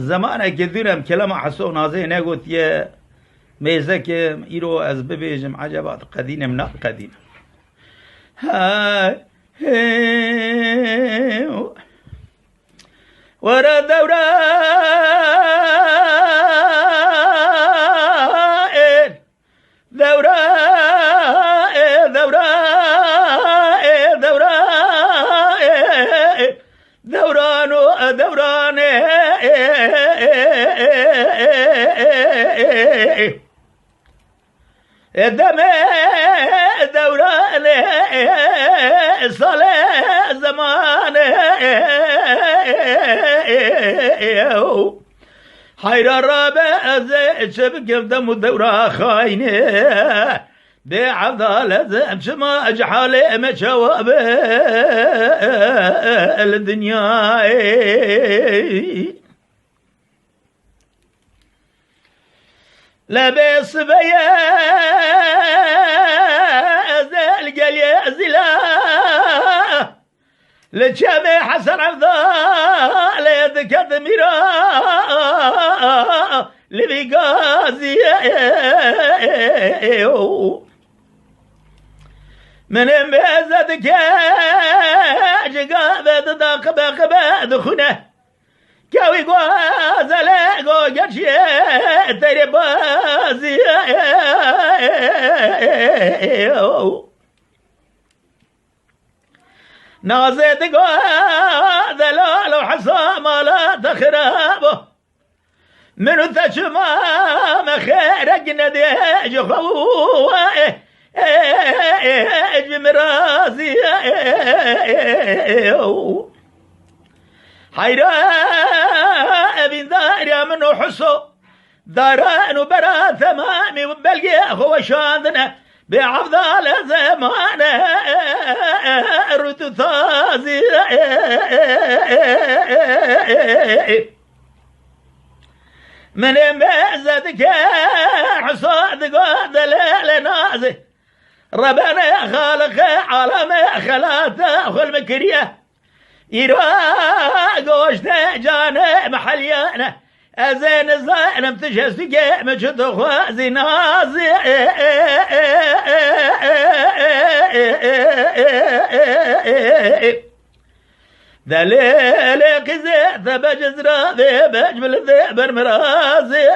زمانه که دونم کلام حسو نازه نگوت یه میزه که ایرو از ببیجم عجبات قدینم نه قدینم های ورا دوران دم دوران سال زمان حيران رابع شبكم دم الدورة خاينه بعضالة شما أجحال مشواب الدنيا لبس بيا زال قلي زلا لجامع حسن عبدال يدك ميرا لبيقازي من مزدك جقابة داقبة دخنه كوي غازله غوجي تري بازي نازت غازله لو حسام لا تخربه من تشما مخرج ندي خو جمرازي حيرا ابن داري منو حسو داران وبرا ثمامي وبلقي هو شاندنا بعفضال زمان رتو ثازي من مزدك حصاد قاد لنازي ربنا خالق عالم خلاته والمكريه يراقوش جانا محليانا أزين زينم تجسد مجد خوازي نازي دليل قزي بجزرة بجبل ذبر مرازي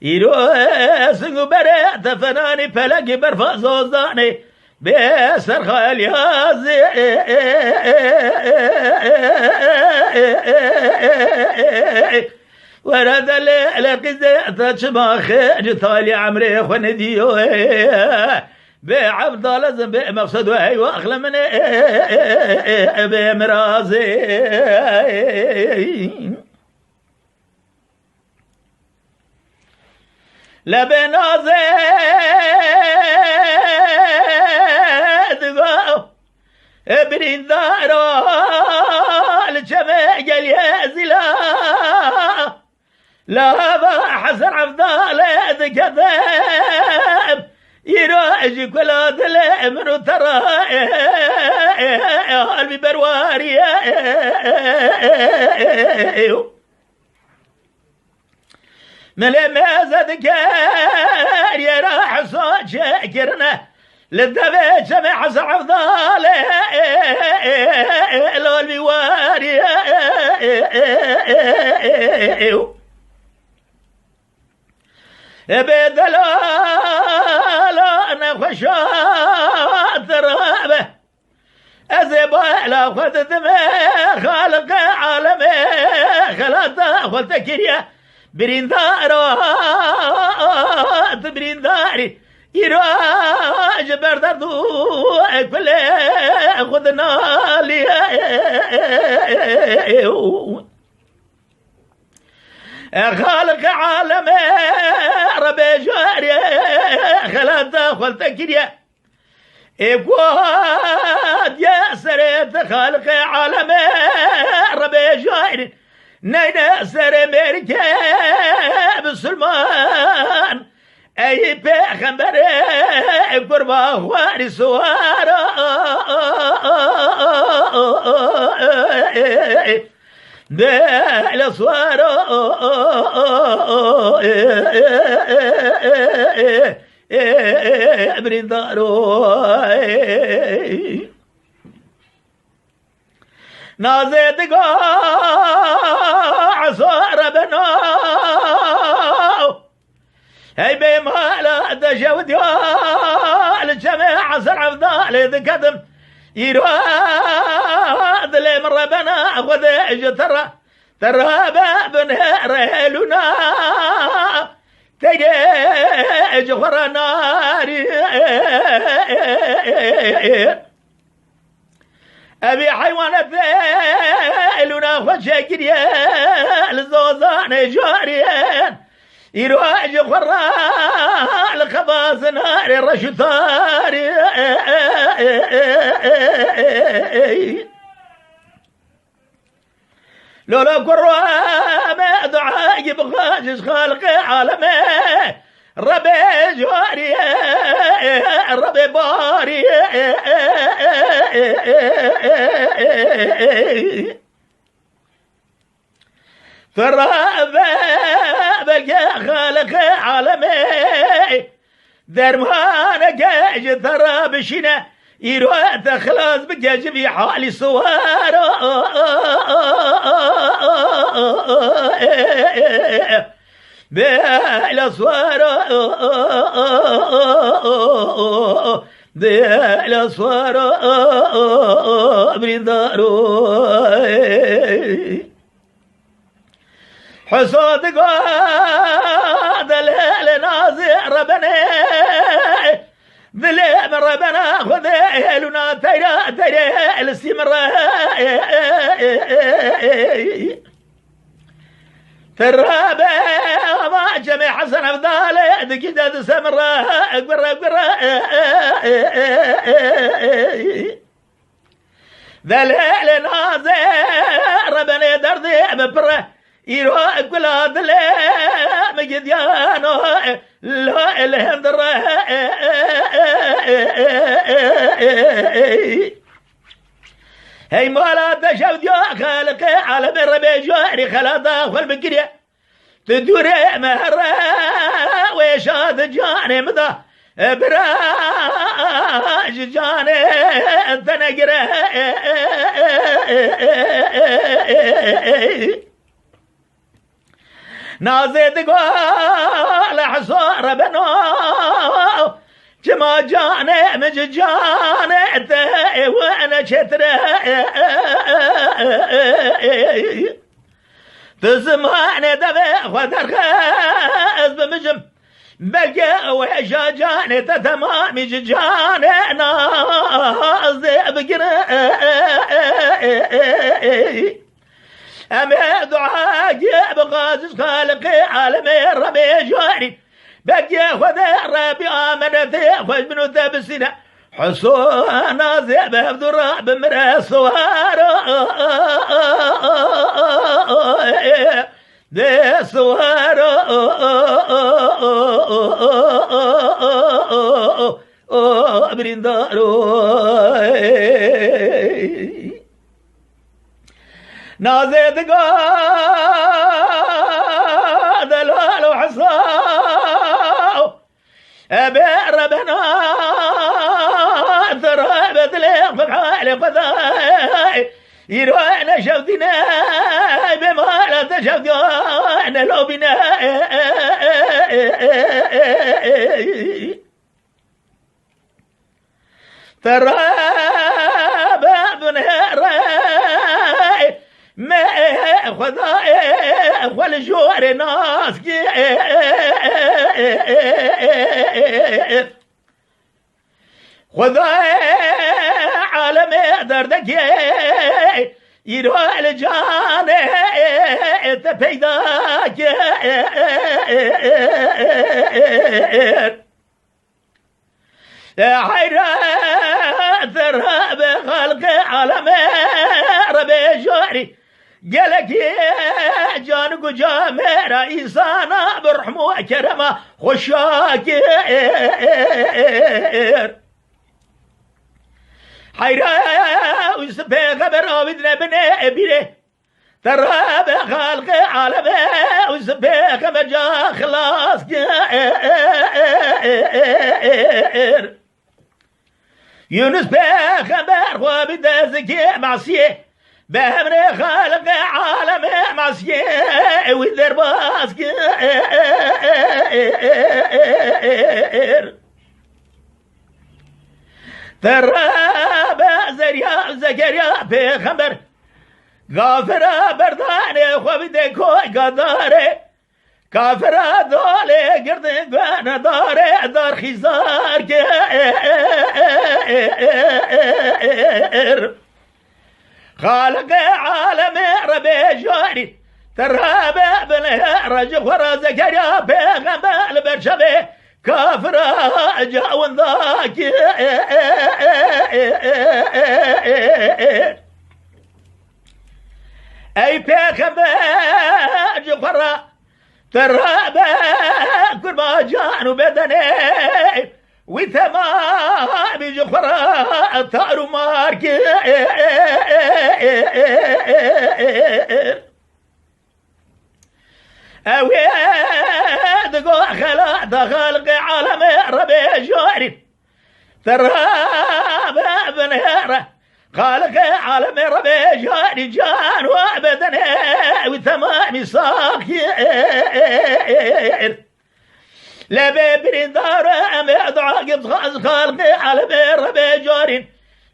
يروسنو برات فناني فلقي برفا زوزاني بيسر خاليازي ورد لقزي تشباخ جتالي عمري خنديو بعبد لازم بمقصد وهي واخلى من بمرازي لبنازي دقاو برين دارو الجميع اليازلا لا حسن عبدال كذاب يراجي كل دل منو ترى قلبي برواري ملمازة كار يا راح صوت شاكرنا للدبي جمع حسن عفضال لو البيواري بدلال انا خشات رابه ازبا لا خذت ما خالق عالمي خلات خلت كريا برينداري يراج بردردو كل خذنا لي خالق عالم ربي جاري خلات خلت كريا إقواد يا سريت خالق عالم ربي جاري نينا سر مركب سلمان ای پیغمبر قربا خواری سوارا دل سوارا بریندارو نازدگاه عصار بنا هي بمالا دجود يال جمع عصر عفضال ذكدم يراد لي مرة بنا خذ ترى باب رهلنا تيجي خرا ناري أبي حيوانات ذيلنا خشاكر يا الزوزان جاريان يروج خرا الخباز نار الرشتار لولا قروا ما دعاء يبغاش خالق عالمه ربي جاري ربي باري فرابا بلقى خالق عالمي درمان جاج ترى بشنا يروح خلاص بجاج في حالي صوار بالأصوار بالأصوار بريدارو حصاد قاد النازع ربنا ذلم ربنا خذيلنا تيرا السمرة ترابة ما جمع حسن أفضال دقيقة سمرة أكبر ذلل نازع ربنا دردي مبره يروح كل هذا مجديانو لا الهم دره هي مالا تشوف يا خالق على الربي جاري خلاطة والبكرية تدوري مهرة ويشاد جاني مضى براج جاني تنقره نازد قال حصار بنو جما جاني مج جاني وانا شتره تسمعني دبي خدر خاز بمجم بلقى وحشا جاني تتمام جاني ناز بقرا أمي دعاء بغازش خالقي عالمي ربي جاري بقي خذ ربي آمنتي خوش منو تبسينا حصونا زيبه بدرا بمرا صوار دي صوار بريندارو نازد قاد الوالو حصاو أبي ربنا ضربت لي بحالي قضاي يروحنا شفتنا بما لا تشفتنا لو بنا ترى باب نهراي ما خذاي والجوار ناس خذاي عالمي دردك يروح الجاني تبيداك حيرات رب خلق عالمي ربي جاري قالك يا جان قجا ميرا إيسانا برحمو كرما خشاكير حيرا وسبي خبر ودنا بني بيه ترى بخلق عالمي وسبي خبر جا خلاص كير يونس بخبر وبدا زكي معصيه بهمني خالق عالمي معصيه وذرباس كير ترى بزريا زكريا بخبر غافرة برداني وبدا كوي قداري كافرة دولي قردن قوانا داري دار خزار كير خالق عالمي ربي جاري ترابي بني رجل ورا زكريا بيغمال برشبي كافرة جاون ذاك اي بيغمال جفرة ترابي قربا جانو بدني وثمام جفرة تارو ماركي اويد قو خلا دخل عالم ربي جاري تراب بنهره خالق عالم ربي جاري جان وابدني وثمام صاخير لبي بريدار امدع قد خالق عالم ربي جاري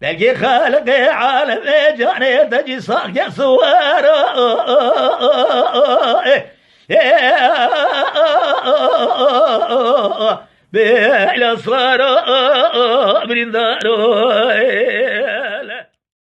بلقي خالق عالم جاري تجي صاخ صور بلا صار بريدار